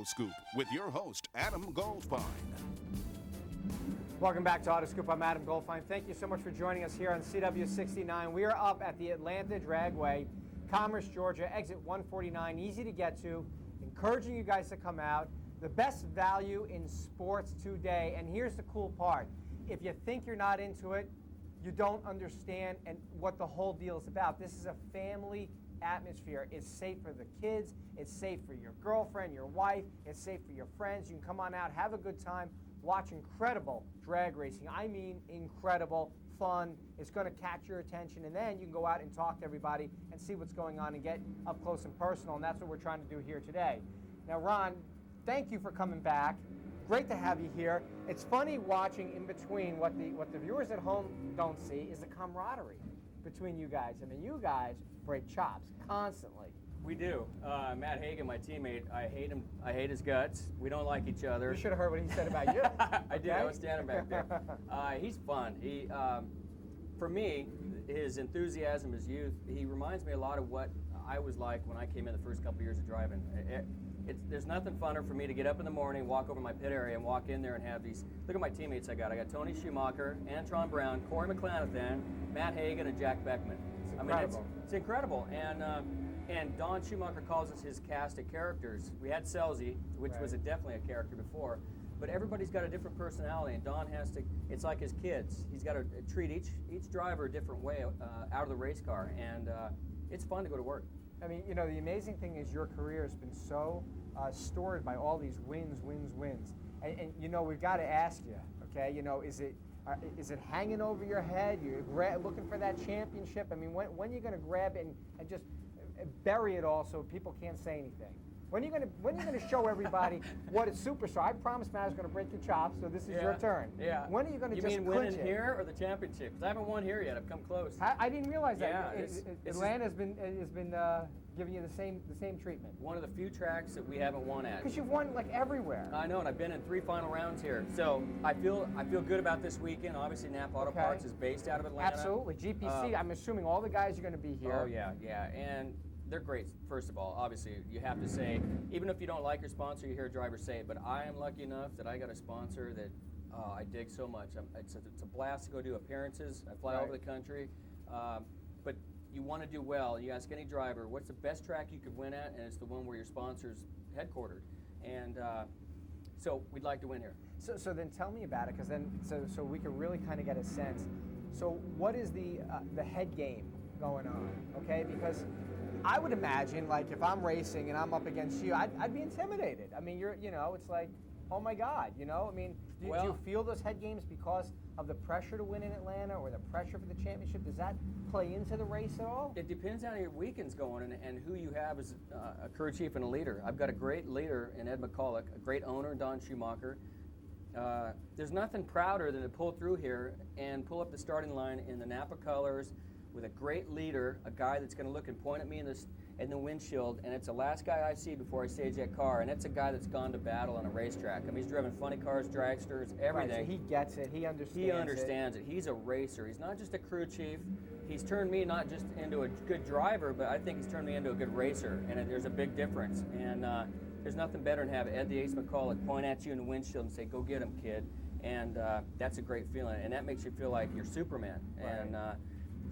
AutoScoop with your host, Adam Goldfein. Welcome back to AutoScoop. I'm Adam Goldfein. Thank you so much for joining us here on CW69. We are up at the Atlanta Dragway, Commerce, Georgia, exit 149. Easy to get to. Encouraging you guys to come out. The best value in sports today. And here's the cool part. If you think you're not into it, you don't understand and what the whole deal is about. This is a family atmosphere. It's safe for the kids. It's safe for your girlfriend, your wife. It's safe for your friends. You can come on out, have a good time, watch incredible drag racing. I mean incredible, fun. It's going to catch your attention, and then you can go out and talk to everybody and see what's going on and get up close and personal, and that's what we're trying to do here today. Now, Ron, thank you for coming back. Great to have you here. It's funny watching in between what the viewers at home don't see is the camaraderie between you guys. I mean, you guys break chops constantly. We do. Matt Hagan, my teammate, I hate him. I hate his guts. We don't like each other. You should have heard what he said about you. I did. I was standing back there. He's fun. He, for me, his enthusiasm, his youth, he reminds me a lot of what I was like when I came in the first couple of years of driving. There's nothing funner for me to get up in the morning, walk over my pit area, and walk in there and have these. Look at my teammates I got. I got Tony Schumacher, Antron Brown, Corey McClanathan, Matt Hagan, and Jack Beckman. It's incredible. It's incredible. And Don Schumacher calls us his cast of characters. We had Selzy, which was definitely a character before, but everybody's got a different personality, and Don has to, it's like his kids. He's got to treat each driver a different way out of the race car, and it's fun to go to work. I mean, you know, the amazing thing is your career has been so stored by all these wins. And you know, we've got to ask you, okay, you know, is it hanging over your head? You're looking for that championship? I mean, when are you going to grab it and just bury it all so people can't say anything? When are you going to show everybody what is superstar? I promised Matt I was going to break your chops, so this is your turn. Yeah. When are you going to just clinch it? You mean winning here or the championship? Because I haven't won here yet. I've come close. I didn't realize that. Yeah, Atlanta has been giving you the same treatment. One of the few tracks that we haven't won at. Because you've won like everywhere. I know, and I've been in 3 final rounds here. So I feel good about this weekend. Obviously, NAPA Auto Parts is based out of Atlanta. Absolutely. GPC, I'm assuming all the guys are going to be here. Oh, yeah. And they're great, first of all. Obviously, you have to say, even if you don't like your sponsor, you hear a driver say it, but I am lucky enough that I got a sponsor that I dig so much. It's a blast to go do appearances. I fly over the country. But you want to do well. You ask any driver, what's the best track you could win at? And it's the one where your sponsor's headquartered. And so we'd like to win here. So then tell me about it, because then so we can really kind of get a sense. So what is the head game going on? Okay, because I would imagine, like, if I'm racing and I'm up against you, I'd be intimidated. I mean, it's like, oh my God, you know? I mean, do you feel those head games because of the pressure to win in Atlanta or the pressure for the championship? Does that play into the race at all? It depends on how your weekend's going and who you have as a crew chief and a leader. I've got a great leader in Ed McCulloch, a great owner, Don Schumacher. There's nothing prouder than to pull through here and pull up the starting line in the NAPA colors with a great leader, a guy that's going to look and point at me in the windshield, and it's the last guy I see before I stage that car, and it's a guy that's gone to battle on a racetrack. I mean, he's driven funny cars, dragsters, everything. Right, so he gets it. He understands it. He understands it. He's a racer. He's not just a crew chief. He's turned me not just into a good driver, but I think he's turned me into a good racer, and there's a big difference. And there's nothing better than have Ed the Ace McCulloch point at you in the windshield and say, "Go get him, kid." And that's a great feeling, and that makes you feel like you're Superman. Right. And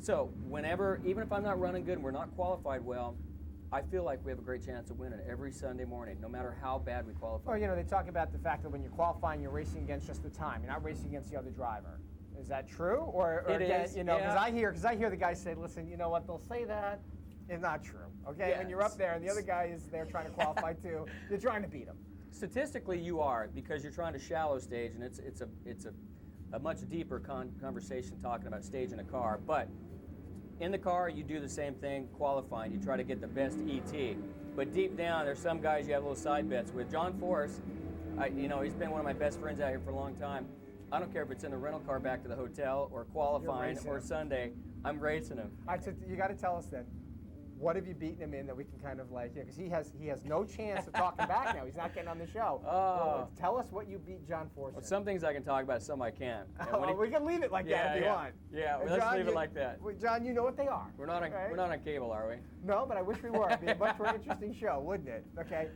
so whenever, even if I'm not running good and we're not qualified well, I feel like we have a great chance of winning every Sunday morning, no matter how bad we qualify. Well, you know, they talk about the fact that when you're qualifying, you're racing against just the time. You're not racing against the other driver. Is that true? Or it is. You know, because I hear the guys say, listen, you know what? They'll say that. It's not true. Okay, Yeah. when you're up there and the other guy is there trying to qualify too, you're trying to beat him. Statistically, you are, because you're trying to shallow stage, and it's a much deeper conversation talking about staging a car. But in the car, you do the same thing, qualifying. You try to get the best ET. But deep down, there's some guys you have little side bets with. John Forrest, he's been one of my best friends out here for a long time. I don't care if it's in the rental car back to the hotel or qualifying or Sunday, I'm racing him. All right, so you got to tell us then, what have you beaten him in that we can kind of like, because he has no chance of talking back now. He's not getting on the show. Well, tell us what you beat John Forrest in. Some things I can talk about, some I can't. We can leave it like that if you want. Yeah, let's leave it like that. John, you know what they are. We're not on cable, are we? No, but I wish we were. It'd be a much more interesting show, wouldn't it? Okay.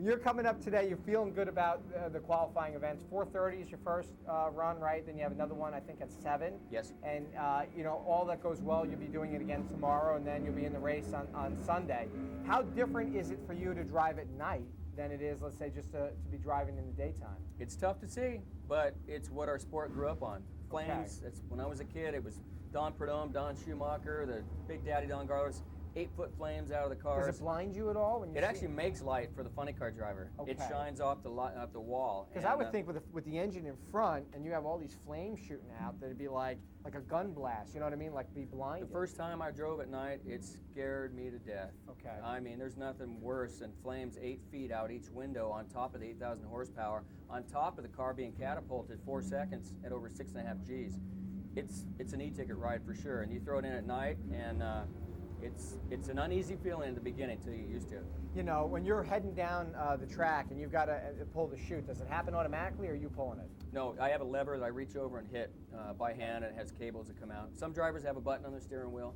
You're coming up today. You're feeling good about the qualifying events. 4:30 is your first run, right? Then you have another one, I think, at 7. Yes. And, all that goes well, you'll be doing it again tomorrow, and then you'll be in the race on Sunday. How different is it for you to drive at night than it is, let's say, just to be driving in the daytime? It's tough to see, but it's what our sport grew up on. Flames, that's when I was a kid, it was Don Prudhomme, Don Schumacher, the Big Daddy Don Garlis, 8-foot flames out of the cars. Does it blind you at all when you It actually makes light for the funny car driver. Okay. It shines off the wall. Because I would think with the engine in front and you have all these flames shooting out, that it'd be like a gun blast. You know what I mean? Like be blinded. The first time I drove at night, it scared me to death. Okay. I mean, there's nothing worse than flames 8 feet out each window on top of the 8,000 horsepower, on top of the car being catapulted 4 seconds at over 6.5 Gs. It's an e-ticket ride for sure, and you throw it in at night, and it's an uneasy feeling in the beginning until you get used to it. When you're heading down the track and you've got to pull the chute, does it happen automatically or are you pulling it? No, I have a lever that I reach over and hit by hand, and it has cables that come out. Some drivers have a button on their steering wheel,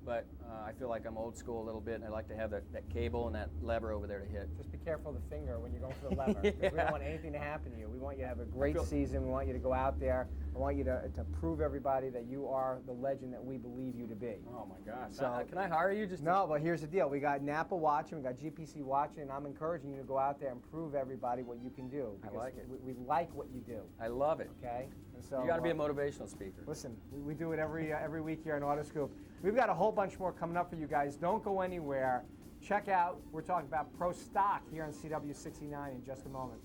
but I feel like I'm old school a little bit, and I like to have that cable and that lever over there to hit. Just be careful of the finger when you're going for the lever. Yeah. We don't want anything to happen to you. We want you to have a great season. We want you to go out there. I want you to prove everybody that you are the legend that we believe you to be. Oh my gosh. So, can I hire you? No, but here's the deal. We got NAPA watching, we got GPC watching, and I'm encouraging you to go out there and prove everybody what you can do. I like it. We like what you do. I love it. Okay? And so You got to be a motivational speaker. Listen, we do it every week here on AutoScoop. We've got a whole bunch more coming up for you guys. Don't go anywhere. Check out, we're talking about Pro Stock here on CW69 in just a moment.